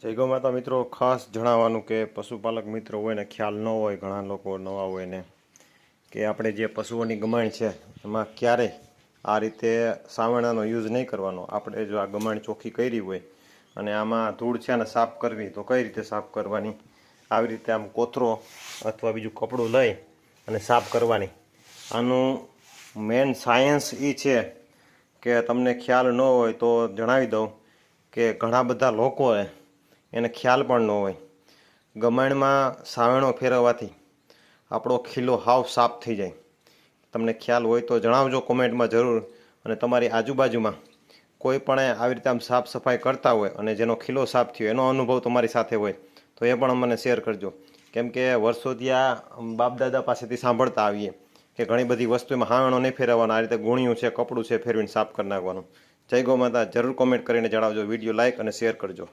જય ગૌ માતા મિત્રો, ખાસ જણાવવાનું કે પશુપાલક મિત્રો હોય ને ખ્યાલ ન હોય, ઘણા લોકો નવા હોય ને કે આપણે જે પશુઓની ગમાણ છે એમાં ક્યારેય આ રીતે સાવરણાનો યુઝ નહીં કરવાનો. આપણે જો આ ગમાણ ચોખ્ખી કરી હોય અને આમાં ધૂળ છે ને સાફ કરવી તો કઈ રીતે સાફ કરવાની, આવી રીતે આમ કોથરો અથવા બીજું કપડું લઈ અને સાફ કરવાની. આનું મેન સાયન્સ એ છે કે તમને ખ્યાલ ન હોય તો જણાવી દઉં કે ઘણા બધા લોકોએ એને ખ્યાલ પણ ન હોય. ગમાણમાં સાવેણો ફેરવવાથી આપણો ખીલો હાવ સાફ થઈ જાય. તમને ખ્યાલ હોય તો જણાવજો કોમેન્ટમાં જરૂર. અને તમારી આજુબાજુમાં કોઈ પણ આવી રીતે આમ સાફ સફાઈ કરતા હોય અને જેનો ખીલો સાફ થયો એનો અનુભવ તમારી સાથે હોય તો એ પણ અમને શેર કરજો. કેમ કે વર્ષોથી આ બાપદાદા પાસેથી સાંભળતા આવીએ કે ઘણી બધી વસ્તુમાં હાવેણો નહીં ફેરવવાનો, આ રીતે ગુણિયું છે, કપડું છે ફેરવીને સાફ કરી નાખવાનું. જય ગૌ માતા. જરૂર કોમેન્ટ કરીને જણાવજો. વિડીયો લાઇક અને શેર કરજો.